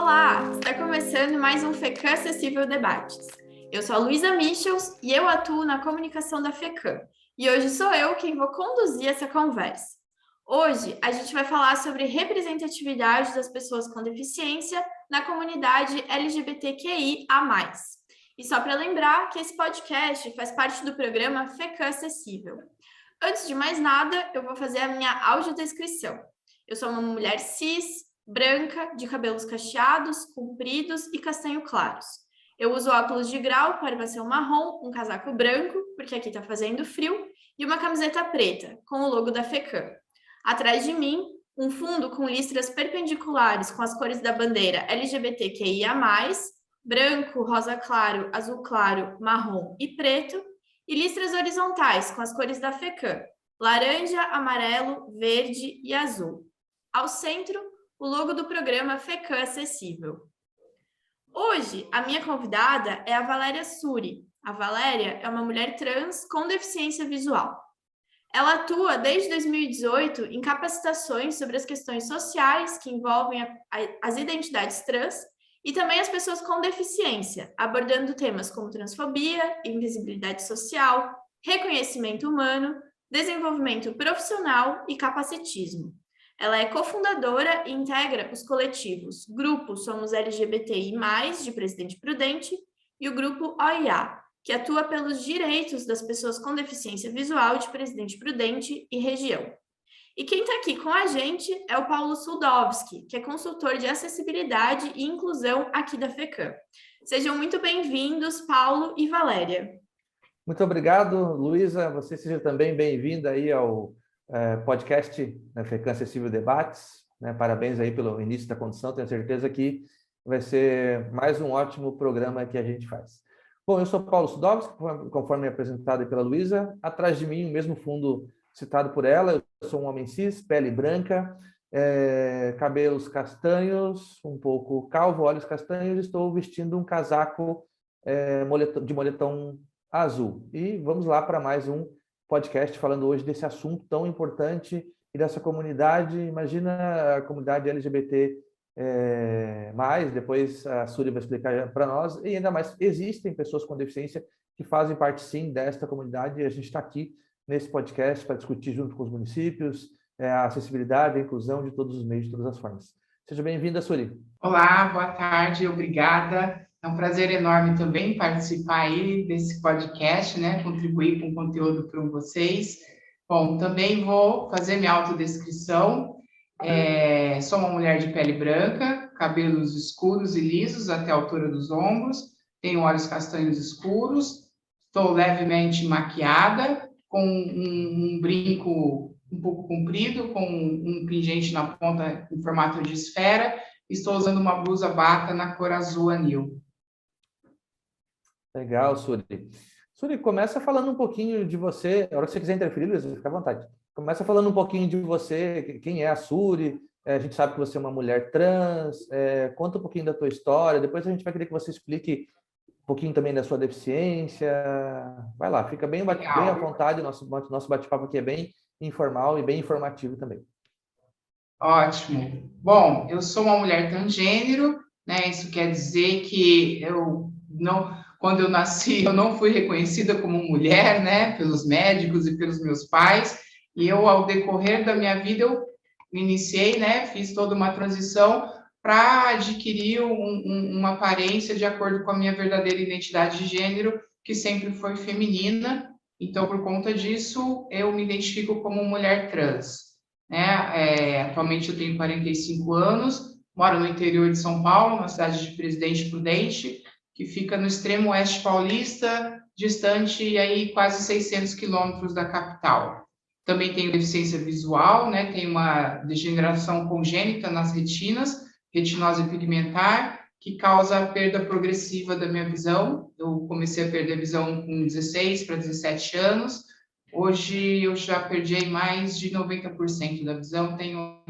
Olá! Está começando mais um FECAM Acessível Debates. Eu sou a Luísa Michels e eu atuo na comunicação da FECAM. E hoje sou eu quem vou conduzir essa conversa. Hoje a gente vai falar sobre representatividade das pessoas com deficiência na comunidade LGBTQIA+. E só para lembrar que esse podcast faz parte do programa FECAM Acessível. Antes de mais nada, eu vou fazer a minha audiodescrição. Eu sou uma mulher cis, branca, de cabelos cacheados, compridos e castanho claros. Eu uso óculos de grau, parvação marrom, um casaco branco, porque aqui está fazendo frio, e uma camiseta preta, com o logo da FECAM. Atrás de mim, um fundo com listras perpendiculares com as cores da bandeira LGBTQIA+, branco, rosa claro, azul claro, marrom e preto, e listras horizontais com as cores da FECAM, laranja, amarelo, verde e azul. Ao centro, o logo do programa FECAM Acessível. Hoje, a minha convidada é a Valéria Suri. A Valéria é uma mulher trans com deficiência visual. Ela atua desde 2018 em capacitações sobre as questões sociais que envolvem as identidades trans e também as pessoas com deficiência, abordando temas como transfobia, invisibilidade social, reconhecimento humano, desenvolvimento profissional e capacitismo. Ela é cofundadora e integra os coletivos Grupo Somos LGBTI+, de Presidente Prudente, e o Grupo OIA, que atua pelos direitos das pessoas com deficiência visual de Presidente Prudente e região. E quem está aqui com a gente é o Paulo Suldowski, que é consultor de acessibilidade e inclusão aqui da FECAM. Sejam muito bem-vindos, Paulo e Valéria. Muito obrigado, Luísa. Você seja também bem-vinda aí ao podcast FECAM Acessível Debates. Parabéns aí pelo início da condução. Tenho certeza que vai ser mais um ótimo programa que a gente faz. Bom, eu sou Paulo Suldowski, conforme apresentado pela Luísa. Atrás de mim, o mesmo fundo citado por ela. Eu sou um homem cis, pele branca, cabelos castanhos, um pouco calvo, olhos castanhos. Estou vestindo um casaco de moletom azul. E vamos lá para mais um podcast falando hoje desse assunto tão importante e dessa comunidade. Imagina a comunidade LGBT+, depois a Suri vai explicar para nós, e ainda mais, existem pessoas com deficiência que fazem parte, sim, desta comunidade, e a gente está aqui nesse podcast para discutir junto com os municípios a acessibilidade, a inclusão de todos os meios, de todas as formas. Seja bem-vinda, Suri. Olá, boa tarde, obrigada. É um prazer enorme também participar aí desse podcast, contribuir com o conteúdo para vocês. Bom, também vou fazer minha autodescrição. Sou uma mulher de pele branca, cabelos escuros e lisos até a altura dos ombros, tenho olhos castanhos escuros, estou levemente maquiada, com um brinco um pouco comprido, com um pingente na ponta em formato de esfera. Estou usando uma blusa bata na cor azul anil. Legal, Suri. Suri, começa falando um pouquinho de você. A hora que você quiser interferir, Luísa, fica à vontade. Começa falando um pouquinho de você, quem é a Suri. A gente sabe que você é uma mulher trans. Conta um pouquinho da tua história. Depois a gente vai querer que você explique um pouquinho também da sua deficiência. Vai lá, fica bem à vontade. Nosso bate-papo aqui é bem informal e bem informativo também. Ótimo. Bom, eu sou uma mulher transgênero, Isso quer dizer que quando eu nasci, eu não fui reconhecida como mulher, pelos médicos e pelos meus pais. E eu, ao decorrer da minha vida, eu iniciei, fiz toda uma transição para adquirir uma aparência de acordo com a minha verdadeira identidade de gênero, que sempre foi feminina. Então, por conta disso, eu me identifico como mulher trans. Atualmente eu tenho 45 anos, moro no interior de São Paulo, na cidade de Presidente Prudente, que fica no extremo oeste paulista, distante aí quase 600 quilômetros da capital. Também tenho deficiência visual, tenho uma degeneração congênita nas retinas, retinose pigmentar, que causa a perda progressiva da minha visão. Eu comecei a perder a visão com 16 para 17 anos. Hoje eu já perdi mais de 90% da visão, tenho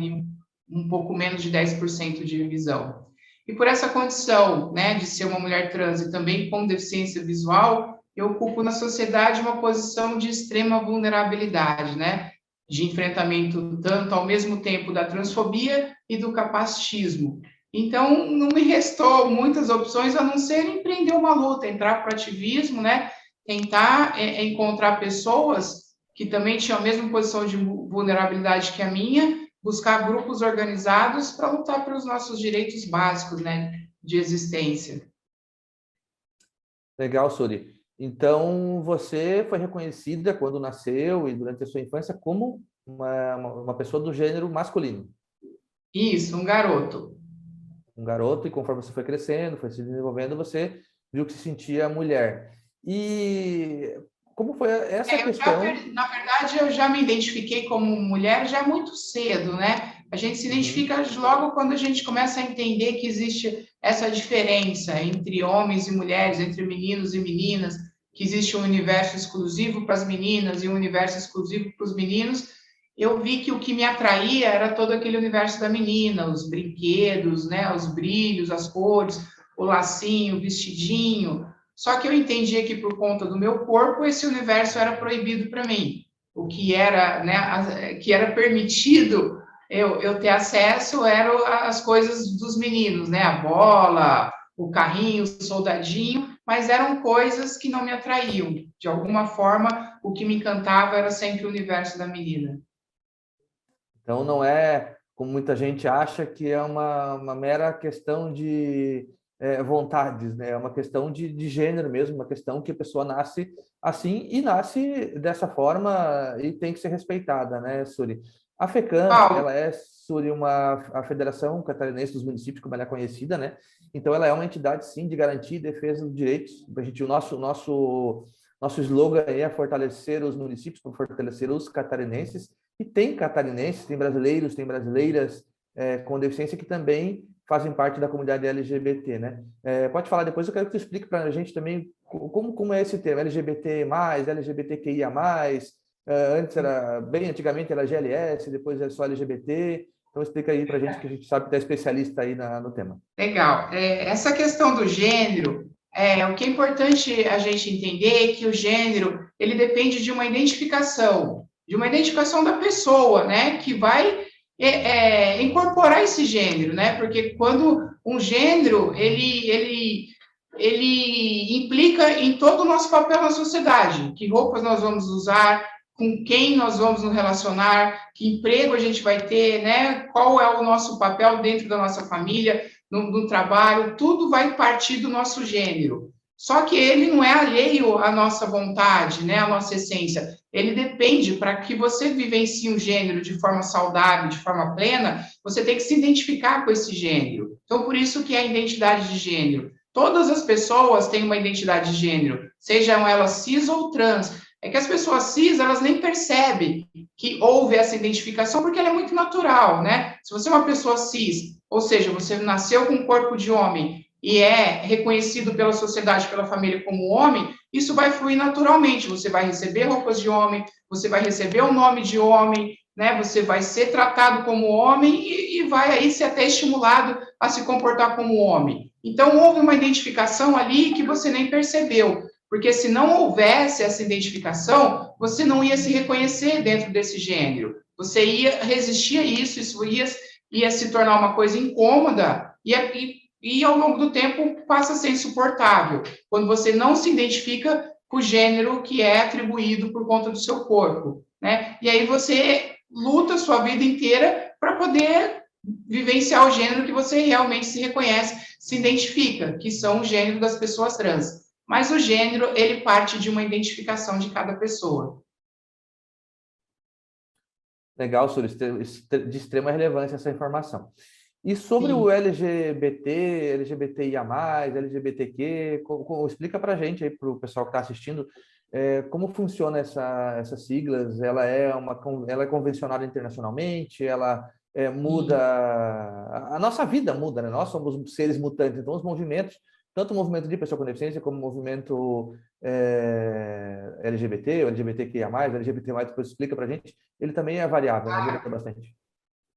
um pouco menos de 10% de visão. E por essa condição, de ser uma mulher trans e também com deficiência visual, eu ocupo na sociedade uma posição de extrema vulnerabilidade, de enfrentamento tanto ao mesmo tempo da transfobia e do capacitismo. Então, não me restou muitas opções a não ser empreender uma luta, entrar para o ativismo, né? Tentar encontrar pessoas que também tinham a mesma posição de vulnerabilidade que a minha, buscar grupos organizados para lutar pelos nossos direitos básicos, né, de existência. Legal, Suri. Então, você foi reconhecida quando nasceu e durante a sua infância como uma pessoa do gênero masculino. Isso, um garoto. Um garoto, e conforme você foi crescendo, foi se desenvolvendo, você viu que se sentia mulher. E como foi essa questão? Na verdade, eu já me identifiquei como mulher já muito cedo, né? A gente se identifica logo quando a gente começa a entender que existe essa diferença entre homens e mulheres, entre meninos e meninas, que existe um universo exclusivo para as meninas e um universo exclusivo para os meninos. Eu vi que o que me atraía era todo aquele universo da menina, os brinquedos, né? Os brilhos, as cores, o lacinho, o vestidinho. Só que eu entendia que por conta do meu corpo esse universo era proibido para mim. O que era, né, que era permitido eu ter acesso eram as coisas dos meninos, né, a bola, o carrinho, o soldadinho, mas eram coisas que não me atraíam. De alguma forma, o que me encantava era sempre o universo da menina. Então, não é como muita gente acha que é uma mera questão de vontades, né? É uma questão de gênero mesmo, uma questão que a pessoa nasce assim e nasce dessa forma e tem que ser respeitada, né, Suri? A FECAM, Paulo, ela é, Suri, a Federação Catarinense dos Municípios, como ela é conhecida, né? Então, ela é uma entidade, sim, de garantia e defesa dos direitos. O nosso slogan é fortalecer os municípios para fortalecer os catarinenses. E tem catarinenses, tem brasileiros, tem brasileiras com deficiência que também fazem parte da comunidade LGBT, né? Pode falar depois, eu quero que tu explique para a gente também como é esse termo, LGBT+, LGBTQIA+, antigamente era GLS, depois é só LGBT, então explica aí para a gente que a gente sabe que tu é especialista aí no tema. legal. Essa questão do gênero, o que é importante a gente entender é que o gênero, ele depende de uma identificação da pessoa, né, que vai incorporar esse gênero, né, porque quando um gênero, ele implica em todo o nosso papel na sociedade, que roupas nós vamos usar, com quem nós vamos nos relacionar, que emprego a gente vai ter, né, qual é o nosso papel dentro da nossa família, no trabalho, tudo vai partir do nosso gênero. Só que ele não é alheio à nossa vontade, né, à nossa essência. Ele depende, para que você vivencie um gênero de forma saudável, de forma plena, você tem que se identificar com esse gênero. Então, por isso que é a identidade de gênero. Todas as pessoas têm uma identidade de gênero, sejam elas cis ou trans. É que as pessoas cis, elas nem percebem que houve essa identificação, porque ela é muito natural, né? Se você é uma pessoa cis, ou seja, você nasceu com um corpo de homem e é reconhecido pela sociedade, pela família como homem, isso vai fluir naturalmente. Você vai receber roupas de homem, você vai receber o nome de homem, né? Você vai ser tratado como homem e vai aí ser até estimulado a se comportar como homem. Então, houve uma identificação ali que você nem percebeu. Porque se não houvesse essa identificação, você não ia se reconhecer dentro desse gênero. Você ia resistir a isso ia se tornar uma coisa incômoda e ao longo do tempo passa a ser insuportável, quando você não se identifica com o gênero que é atribuído por conta do seu corpo, né? E aí você luta a sua vida inteira para poder vivenciar o gênero que você realmente se reconhece, se identifica, que são o gênero das pessoas trans. Mas o gênero, ele parte de uma identificação de cada pessoa. Legal, Suri, de extrema relevância essa informação. E sobre Sim. o LGBT, LGBTIA+, LGBTQ, explica para a gente aí, para o pessoal que está assistindo, como funciona essas siglas? Ela é convencionada internacionalmente? Ela muda... A nossa vida muda, né? Nós somos seres mutantes, então os movimentos, tanto o movimento de pessoa com deficiência como o movimento LGBT, ou LGBTQIA+, LGBT+, depois explica para a gente, ele também é variável, né? Muda bastante.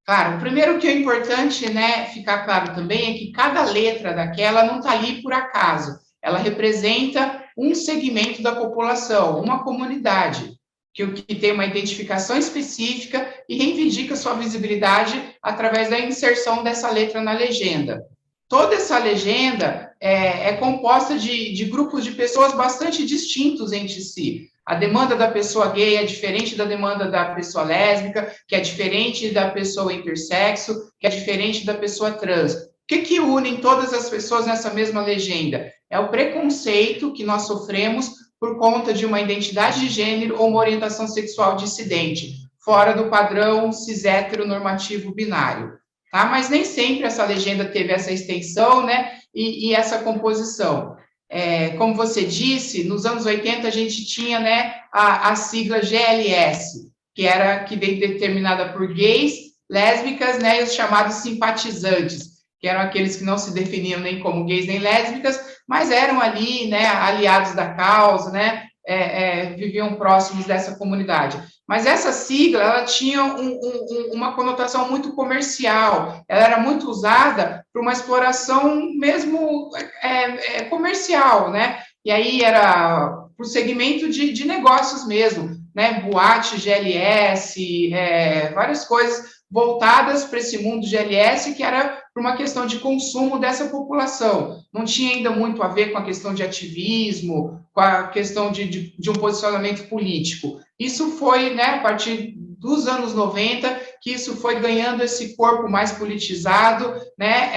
Claro, primeiro que é importante, né, ficar claro também é que cada letra daquela não está ali por acaso. Ela representa um segmento da população, uma comunidade. que tem uma identificação específica e reivindica sua visibilidade através da inserção dessa letra na legenda. Toda essa legenda é composta de grupos de pessoas bastante distintos entre si. A demanda da pessoa gay é diferente da demanda da pessoa lésbica, que é diferente da pessoa intersexo, que é diferente da pessoa trans. O que une todas as pessoas nessa mesma legenda? É o preconceito que nós sofremos por conta de uma identidade de gênero ou uma orientação sexual dissidente, fora do padrão cis-heteronormativo binário. Tá? Mas nem sempre essa legenda teve essa extensão, né, e essa composição. Como você disse, nos anos 80 a gente tinha, né, a sigla GLS, que veio determinada por gays, lésbicas, né, e os chamados simpatizantes, que eram aqueles que não se definiam nem como gays nem lésbicas, mas eram ali, né, aliados da causa, né, viviam próximos dessa comunidade. Mas essa sigla, ela tinha uma conotação muito comercial, ela era muito usada para uma exploração mesmo comercial, né? E aí era para o segmento de negócios mesmo, né? Boate, GLS, várias coisas voltadas para esse mundo GLS, que era por uma questão de consumo dessa população. Não tinha ainda muito a ver com a questão de ativismo, com a questão de um posicionamento político. Isso foi, né, a partir dos anos 90, que isso foi ganhando esse corpo mais politizado, né,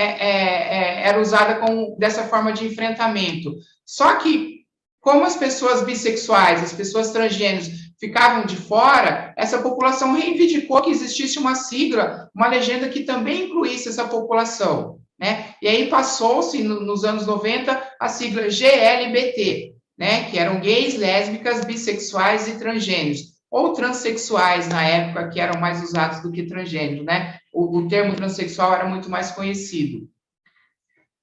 era usada dessa forma de enfrentamento. Só que, como as pessoas bissexuais, as pessoas transgêneros, ficavam de fora, essa população reivindicou que existisse uma sigla, uma legenda que também incluísse essa população, né? E aí passou-se, nos anos 90, a sigla GLBT, né? Que eram gays, lésbicas, bissexuais e transgêneros, ou transexuais, na época, que eram mais usados do que transgênero, né? O termo transexual era muito mais conhecido.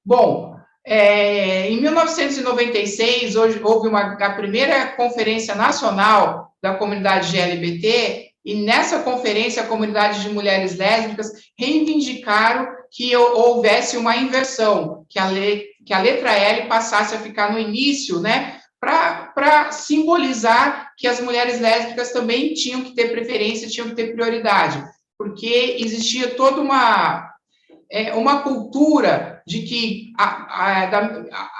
Bom, em 1996, houve a primeira conferência nacional da comunidade LGBT, e nessa conferência, a comunidade de mulheres lésbicas reivindicaram que houvesse uma inversão, que a letra L passasse a ficar no início, né, para simbolizar que as mulheres lésbicas também tinham que ter preferência, tinham que ter prioridade, porque existia toda uma cultura de que,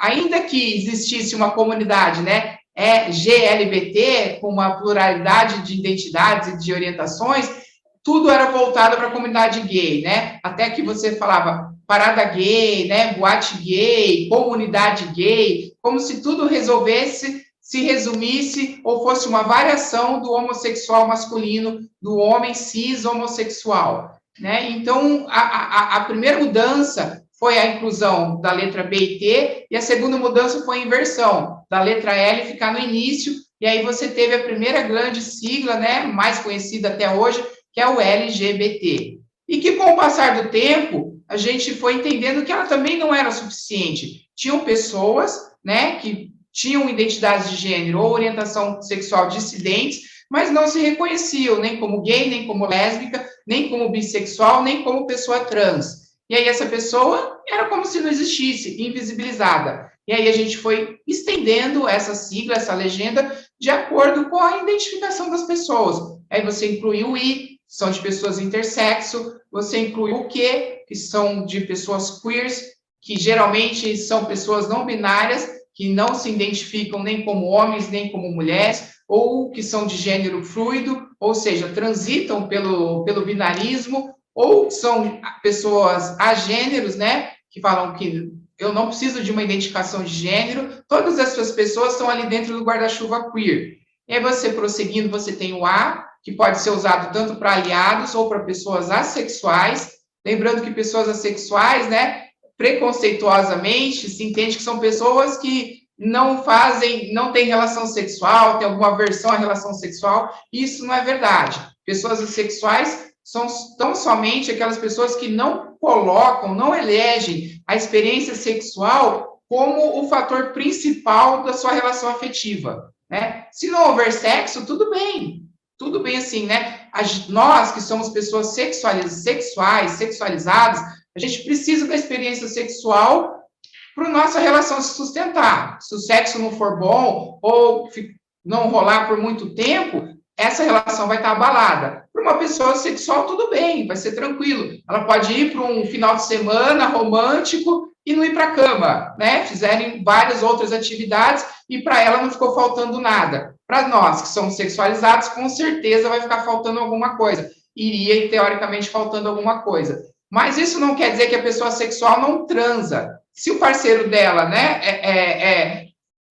ainda que existisse uma comunidade, né, GLBT, com uma pluralidade de identidades e de orientações, tudo era voltado para a comunidade gay, né? Até que você falava parada gay, né, boate gay, comunidade gay, como se tudo se resumisse ou fosse uma variação do homossexual masculino, do homem cis homossexual, né? Então, a primeira mudança foi a inclusão da letra B e T, e a segunda mudança foi a inversão, da letra L ficar no início, e aí você teve a primeira grande sigla, né, mais conhecida até hoje, que é o LGBT. E que, com o passar do tempo, a gente foi entendendo que ela também não era suficiente. Tinham pessoas, né, que tinham identidade de gênero ou orientação sexual dissidentes, mas não se reconheciam nem como gay, nem como lésbica, nem como bissexual, nem como pessoa trans. E aí essa pessoa era como se não existisse, invisibilizada. E aí a gente foi estendendo essa sigla, essa legenda, de acordo com a identificação das pessoas. Aí você inclui o I, que são de pessoas intersexo, você inclui o Q, que são de pessoas queers, que geralmente são pessoas não binárias, que não se identificam nem como homens, nem como mulheres, ou que são de gênero fluido, ou seja, transitam pelo binarismo, ou são pessoas agêneros, né, que falam que eu não preciso de uma identificação de gênero, todas essas pessoas estão ali dentro do guarda-chuva queer. E aí você, prosseguindo, você tem o A, que pode ser usado tanto para aliados ou para pessoas assexuais, lembrando que pessoas assexuais, né, preconceituosamente, se entende que são pessoas que não têm relação sexual, têm alguma aversão à relação sexual, isso não é verdade. Pessoas assexuais são tão somente aquelas pessoas que não colocam, não elegem a experiência sexual como o fator principal da sua relação afetiva, né? Se não houver sexo, tudo bem assim, né? Nós que somos pessoas sexualizadas, a gente precisa da experiência sexual para nossa relação se sustentar. Se o sexo não for bom ou não rolar por muito tempo, essa relação vai estar abalada. Para uma pessoa sexual, tudo bem, vai ser tranquilo. Ela pode ir para um final de semana romântico e não ir para a cama, né? Fizerem várias outras atividades e para ela não ficou faltando nada. Para nós que somos sexualizados, com certeza vai ficar faltando alguma coisa. Iria, teoricamente, faltando alguma coisa. Mas isso não quer dizer que a pessoa sexual não transa. Se o parceiro dela, né,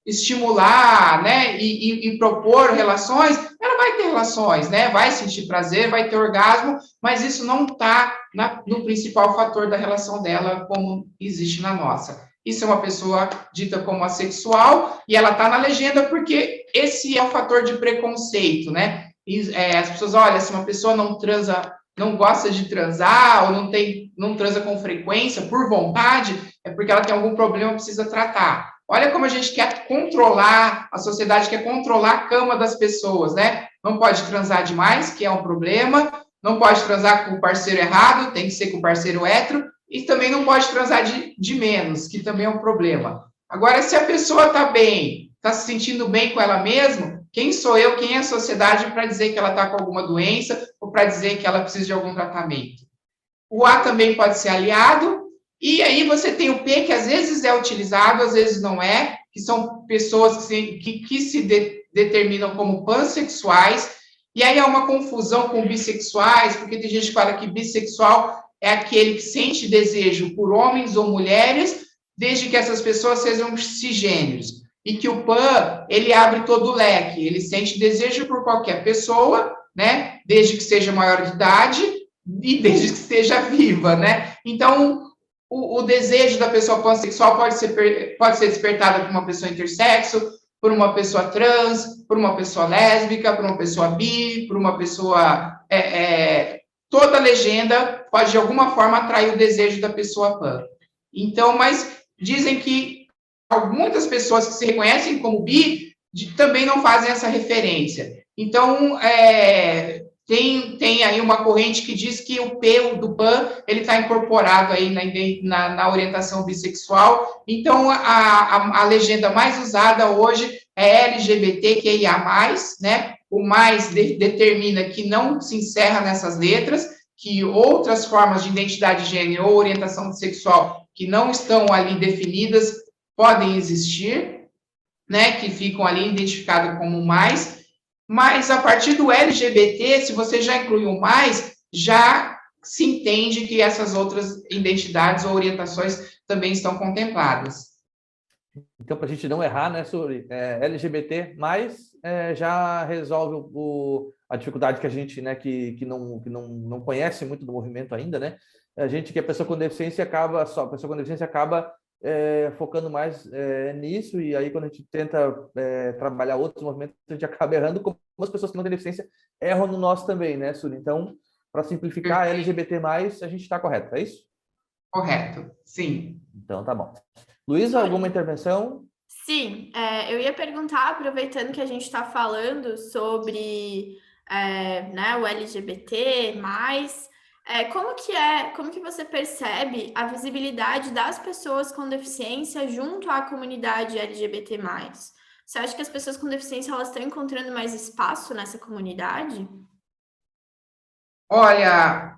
estimular, né, e propor relações, ela vai ter relações, né, vai sentir prazer, vai ter orgasmo, mas isso não está no principal fator da relação dela, como existe na nossa. Isso é uma pessoa dita como assexual, e ela está na legenda porque esse é o fator de preconceito, né? As pessoas, olha, se uma pessoa não transa, não gosta de transar, ou não transa com frequência, por vontade, é porque ela tem algum problema, precisa tratar. Olha como a gente quer controlar, a sociedade quer controlar a cama das pessoas, né? Não pode transar demais, que é um problema, não pode transar com o parceiro errado, tem que ser com o parceiro hétero, e também não pode transar de menos, que também é um problema. Agora, se a pessoa está bem, está se sentindo bem com ela mesma, quem sou eu, quem é a sociedade para dizer que ela está com alguma doença ou para dizer que ela precisa de algum tratamento? O A também pode ser aliado, e aí você tem o P, que às vezes é utilizado, às vezes não é, que são pessoas que se determinam como pansexuais, e aí há uma confusão com bissexuais, porque tem gente que fala que bissexual é aquele que sente desejo por homens ou mulheres, desde que essas pessoas sejam cisgêneros. E que o pan, ele abre todo o leque, ele sente desejo por qualquer pessoa, né, desde que seja maior de idade e desde que esteja viva, né? Então, o desejo da pessoa pansexual pode ser despertado por uma pessoa intersexo, por uma pessoa trans, por uma pessoa lésbica, por uma pessoa bi, por uma pessoa... toda legenda pode, de alguma forma, atrair o desejo da pessoa pan. Então, mas dizem que muitas pessoas que se reconhecem como bi também não fazem essa referência. Então, tem aí uma corrente que diz que o P do PAN, ele está incorporado aí na orientação bissexual. Então, a legenda mais usada hoje é LGBTQIA+, né? O mais determina que não se encerra nessas letras, que outras formas de identidade de gênero ou orientação sexual que não estão ali definidas podem existir, né, que ficam ali identificados como mais, mas a partir do LGBT, se você já inclui o mais, já se entende que essas outras identidades ou orientações também estão contempladas. Então, para a gente não errar, né, Suri, LGBT+, já resolve a dificuldade que a gente, né, que não conhece muito do movimento ainda, né? A gente, que a pessoa com deficiência acaba focando mais nisso, e aí quando a gente tenta trabalhar outros movimentos, a gente acaba errando, como as pessoas que não têm deficiência erram no nosso também, né, Suri? Então, para simplificar, LGBT+, a gente está correto, é isso? Correto, sim. Então, tá bom. Luísa, alguma intervenção? Sim, eu ia perguntar, aproveitando que a gente está falando sobre né, o LGBT+, como que você percebe a visibilidade das pessoas com deficiência junto à comunidade LGBT+. Você acha que as pessoas com deficiência elas estão encontrando mais espaço nessa comunidade? Olha,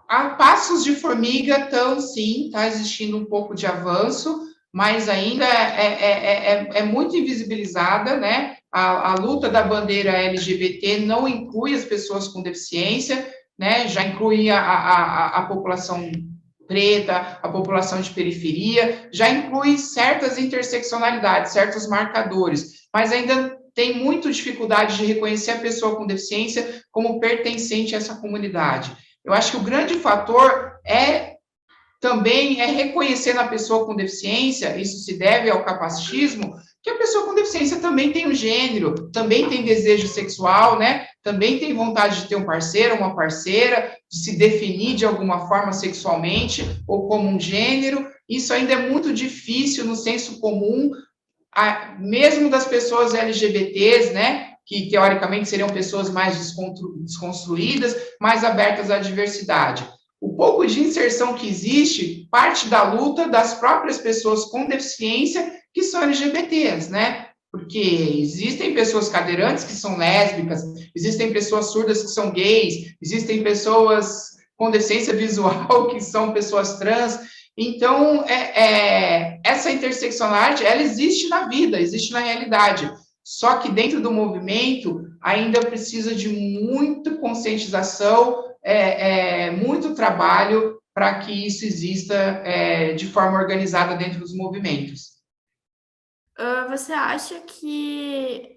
a passos de formiga estão, sim, está existindo um pouco de avanço, mas ainda é muito invisibilizada, né? A luta da bandeira LGBT não inclui as pessoas com deficiência, né? Já inclui a população preta, a população de periferia, já inclui certas interseccionalidades, certos marcadores, mas ainda tem muita dificuldade de reconhecer a pessoa com deficiência como pertencente a essa comunidade. Eu acho que o grande fator também é reconhecer na pessoa com deficiência, isso se deve ao capacitismo, que a pessoa com deficiência também tem um gênero, também tem desejo sexual, né? Também tem vontade de ter um parceiro, uma parceira, de se definir de alguma forma sexualmente ou como um gênero. Isso ainda é muito difícil no senso comum, mesmo das pessoas LGBTs, né? Que teoricamente seriam pessoas mais desconstruídas, mais abertas à diversidade. O pouco de inserção que existe parte da luta das próprias pessoas com deficiência que são LGBTs, né? porque existem pessoas cadeirantes que são lésbicas, existem pessoas surdas que são gays, existem pessoas com deficiência visual que são pessoas trans. Então, essa interseccionalidade, ela existe na vida, existe na realidade. Só que dentro do movimento ainda precisa de muita conscientização, muito trabalho para que isso exista de forma organizada dentro dos movimentos. Você acha que,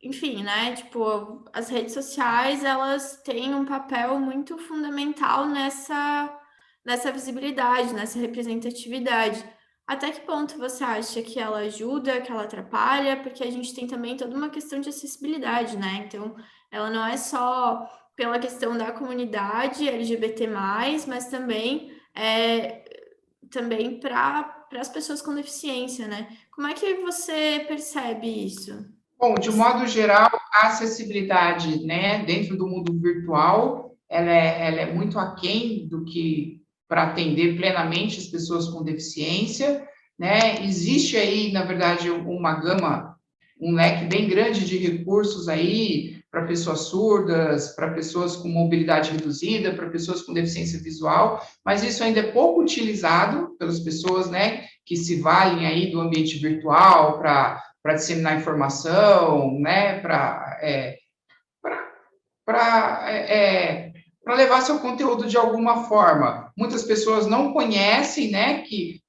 enfim, né, tipo, as redes sociais, elas têm um papel muito fundamental nessa visibilidade, nessa representatividade. Até que ponto você acha que ela ajuda, que ela atrapalha? Porque a gente tem também toda uma questão de acessibilidade, né? Então, ela não é só pela questão da comunidade LGBT+, mas também para as pessoas com deficiência, né? Como é que você percebe isso? Bom, de um modo geral, a acessibilidade, né, dentro do mundo virtual, ela é muito aquém do que para atender plenamente as pessoas com deficiência, né? Existe aí, na verdade, uma gama, um leque bem grande de recursos aí para pessoas surdas, para pessoas com mobilidade reduzida, para pessoas com deficiência visual, mas isso ainda é pouco utilizado pelas pessoas, né, que se valem aí do ambiente virtual para disseminar informação, né, para levar seu conteúdo de alguma forma. Muitas pessoas não conhecem, né, que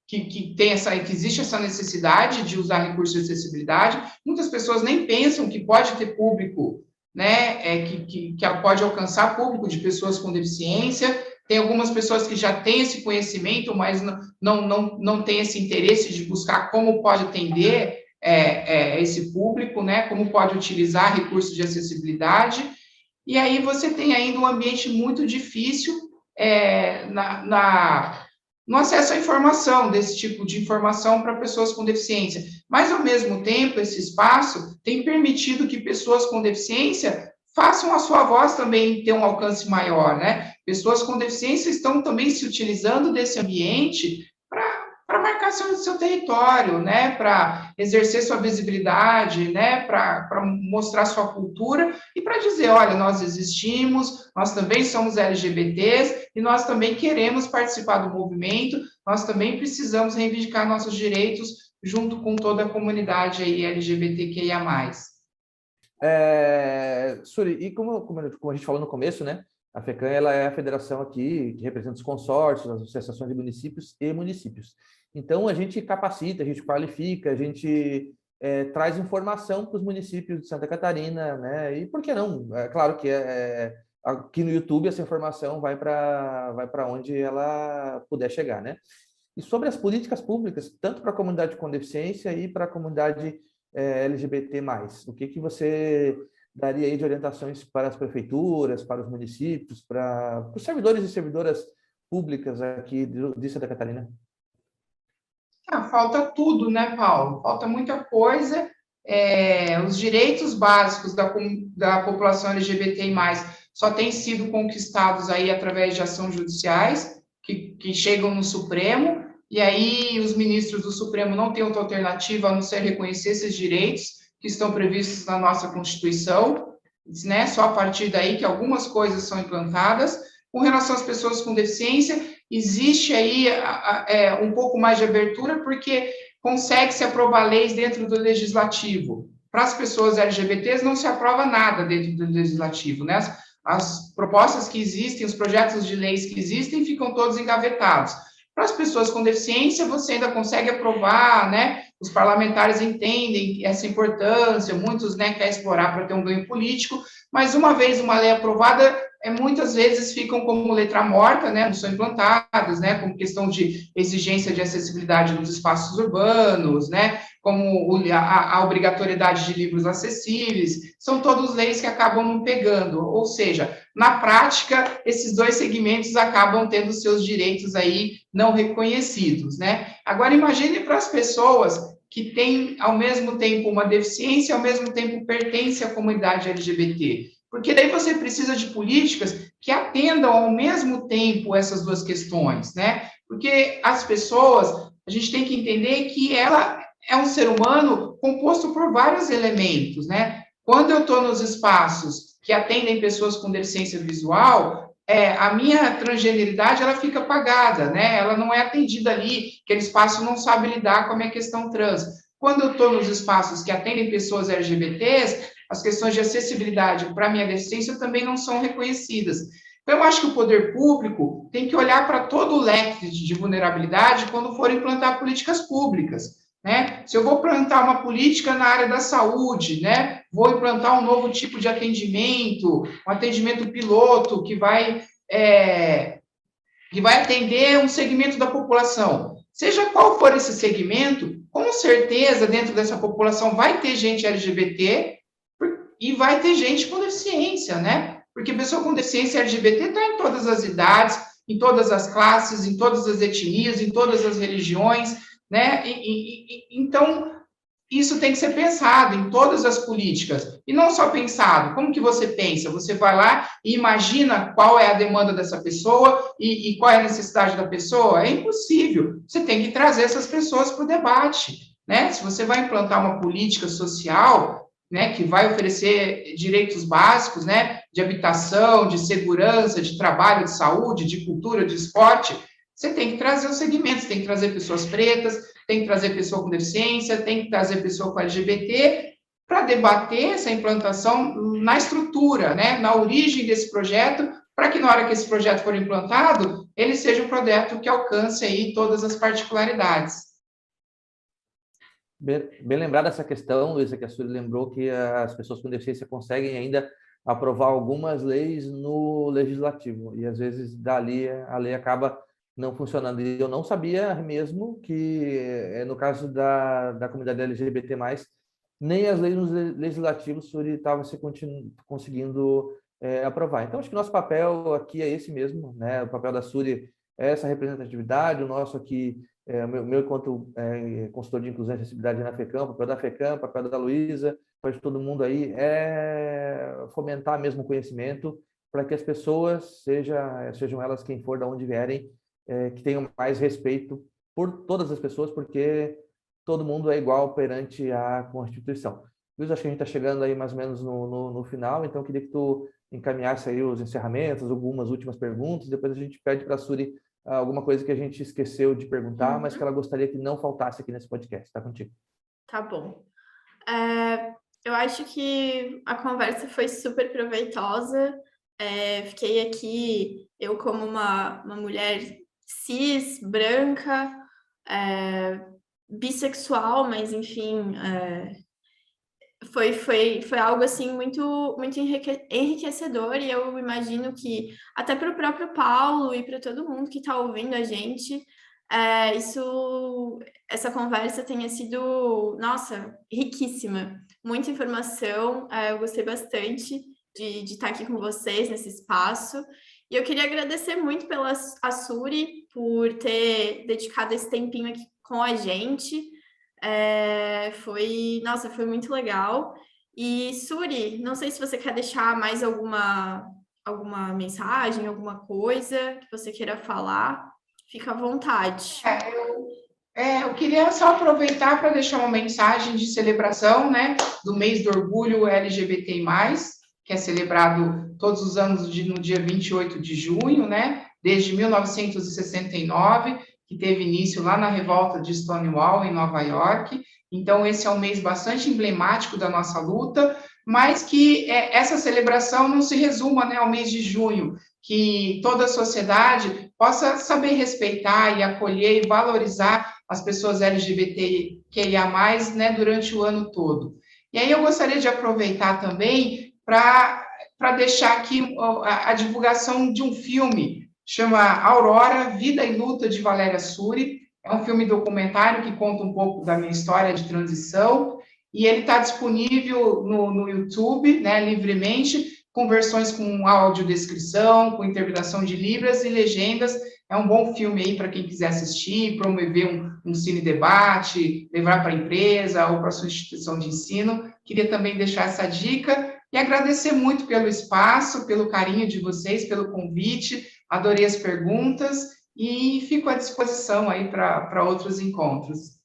existe essa necessidade de usar recursos de acessibilidade. Muitas pessoas nem pensam que pode ter público, né, que pode alcançar público de pessoas com deficiência. Tem algumas pessoas que já têm esse conhecimento, mas não têm esse interesse de buscar como pode atender esse público, né, como pode utilizar recursos de acessibilidade. E aí você tem ainda um ambiente muito difícil no acesso à informação, desse tipo de informação para pessoas com deficiência. Mas, ao mesmo tempo, esse espaço tem permitido que pessoas com deficiência façam a sua voz também ter um alcance maior, né? Pessoas com deficiência estão também se utilizando desse ambiente para marcar seu território, né? Para exercer sua visibilidade, né? Para mostrar sua cultura e para dizer, olha, nós existimos, nós também somos LGBTs e nós também queremos participar do movimento, nós também precisamos reivindicar nossos direitos junto com toda a comunidade aí LGBTQIA+. Suri, e como a gente falou no começo, né? A FECAM, ela é a federação aqui que representa os consórcios, as associações de municípios e municípios. Então, a gente capacita, a gente qualifica, a gente traz informação para os municípios de Santa Catarina, né? E por que não? É claro que aqui no YouTube essa informação vai para onde ela puder chegar, né? E sobre as políticas públicas, tanto para a comunidade com deficiência e para a comunidade LGBT+, o que você daria aí de orientações para as prefeituras, para os municípios, para os servidores e servidoras públicas aqui de Santa Catarina? Falta tudo, né, Paulo? Falta muita coisa. Os direitos básicos da população LGBTI+, só têm sido conquistados aí através de ações judiciais que chegam no Supremo, e aí os ministros do Supremo não têm outra alternativa a não ser reconhecer esses direitos que estão previstos na nossa Constituição, né? Só a partir daí que algumas coisas são implantadas. Com relação às pessoas com deficiência, existe aí um pouco mais de abertura, porque consegue-se aprovar leis dentro do legislativo. Para as pessoas LGBTs não se aprova nada dentro do legislativo, né? As propostas que existem, os projetos de leis que existem, ficam todos engavetados. Para as pessoas com deficiência, você ainda consegue aprovar, né? Os parlamentares entendem essa importância, muitos, né, querem explorar para ter um ganho político, mas uma vez uma lei aprovada, muitas vezes ficam como letra morta, né, não são implantadas, né, como questão de exigência de acessibilidade nos espaços urbanos, né, como a obrigatoriedade de livros acessíveis, são todas leis que acabam não pegando, ou seja, na prática, esses dois segmentos acabam tendo seus direitos aí não reconhecidos, né. Agora, imagine para as pessoas que têm, ao mesmo tempo, uma deficiência e, ao mesmo tempo, pertencem à comunidade LGBT. Porque daí você precisa de políticas que atendam ao mesmo tempo essas duas questões, né? Porque as pessoas, a gente tem que entender que é um ser humano composto por vários elementos, né? Quando eu estou nos espaços que atendem pessoas com deficiência visual, a minha transgeneridade, ela fica apagada, né? Ela não é atendida ali, aquele espaço não sabe lidar com a minha questão trans. Quando eu estou nos espaços que atendem pessoas LGBTs, as questões de acessibilidade para a minha deficiência também não são reconhecidas. Então, eu acho que o poder público tem que olhar para todo o leque de vulnerabilidade quando for implantar políticas públicas, né? Se eu vou implantar uma política na área da saúde, né? Vou implantar um novo tipo de atendimento, um atendimento piloto que vai atender um segmento da população. Seja qual for esse segmento, com certeza, dentro dessa população vai ter gente LGBT e vai ter gente com deficiência, né? Porque pessoa com deficiência LGBT está em todas as idades, em todas as classes, em todas as etnias, em todas as religiões, né? Então, isso tem que ser pensado em todas as políticas, e não só pensado. Como que você pensa? Você vai lá e imagina qual é a demanda dessa pessoa e qual é a necessidade da pessoa? É impossível. Você tem que trazer essas pessoas para o debate, né? Se você vai implantar uma política social, né, que vai oferecer direitos básicos, né, de habitação, de segurança, de trabalho, de saúde, de cultura, de esporte, você tem que trazer os segmentos, tem que trazer pessoas pretas, tem que trazer pessoa com deficiência, tem que trazer pessoa com LGBT, para debater essa implantação na estrutura, né, na origem desse projeto, para que na hora que esse projeto for implantado, ele seja um projeto que alcance aí todas as particularidades. Bem lembrada essa questão, Luísa, que a Sueli lembrou que as pessoas com deficiência conseguem ainda aprovar algumas leis no legislativo, e às vezes dali a lei acaba não funcionando. E eu não sabia mesmo que, no caso da comunidade LGBT+, nem as leis nos legislativos Sueli estava se conseguindo aprovar. Então, acho que nosso papel aqui é esse mesmo, né? O papel da Sueli é essa representatividade, o nosso aqui, meu enquanto consultor de inclusão e acessibilidade na FECAM, o papel da FECAM, o papel da Luísa, o papel de todo mundo aí é fomentar mesmo o conhecimento para que as pessoas, sejam elas quem for, de onde vierem, que tenham mais respeito por todas as pessoas, porque todo mundo é igual perante a Constituição. Luiz, acho que a gente está chegando aí mais ou menos no final, então eu queria que tu encaminhasse aí os encerramentos, algumas últimas perguntas, depois a gente pede para a Suri alguma coisa que a gente esqueceu de perguntar, mas que ela gostaria que não faltasse aqui nesse podcast. Está contigo. Tá bom. Eu acho que a conversa foi super proveitosa. Fiquei aqui, eu como uma mulher cis, branca, bissexual, mas enfim, foi algo assim muito enriquecedor, e eu imagino que até para o próprio Paulo e para todo mundo que está ouvindo a gente, essa conversa tenha sido, nossa, riquíssima, muita informação. Eu gostei bastante de estar aqui com vocês nesse espaço, e eu queria agradecer muito a Suri por ter dedicado esse tempinho aqui com a gente. Foi muito legal. E Suri, não sei se você quer deixar mais alguma mensagem, alguma coisa que você queira falar, fica à vontade. Eu queria só aproveitar para deixar uma mensagem de celebração, né, do mês do orgulho LGBT+, que é celebrado todos os anos no dia 28 de junho, né, desde 1969, que teve início lá na revolta de Stonewall, em Nova York. Então, esse é um mês bastante emblemático da nossa luta, mas que essa celebração não se resuma, né, ao mês de junho, que toda a sociedade possa saber respeitar e acolher e valorizar as pessoas LGBTQIA+, né, durante o ano todo. E aí eu gostaria de aproveitar também para deixar aqui a divulgação de um filme, chama Aurora, Vida e Luta, de Valéria Suri. É um filme documentário que conta um pouco da minha história de transição, e ele está disponível no YouTube, né, livremente, com versões com audiodescrição, com interpretação de libras e legendas. É um bom filme aí para quem quiser assistir, promover um cine-debate, levar para a empresa ou para a sua instituição de ensino. Queria também deixar essa dica e agradecer muito pelo espaço, pelo carinho de vocês, pelo convite. Adorei as perguntas e fico à disposição aí para outros encontros.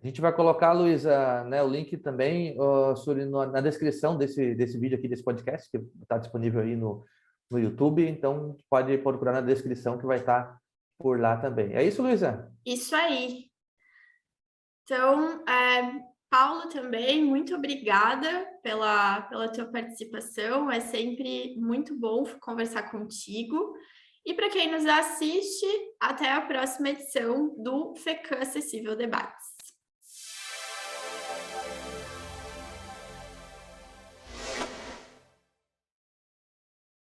A gente vai colocar, Luísa, né, o link também, Suri, na descrição desse vídeo aqui, desse podcast, que está disponível aí no YouTube. Então, pode procurar na descrição que vai estar por lá também. É isso, Luísa? Isso aí. Então, Paulo também, muito obrigada pela tua participação. É sempre muito bom conversar contigo. E para quem nos assiste, até a próxima edição do FECAM Acessível Debates.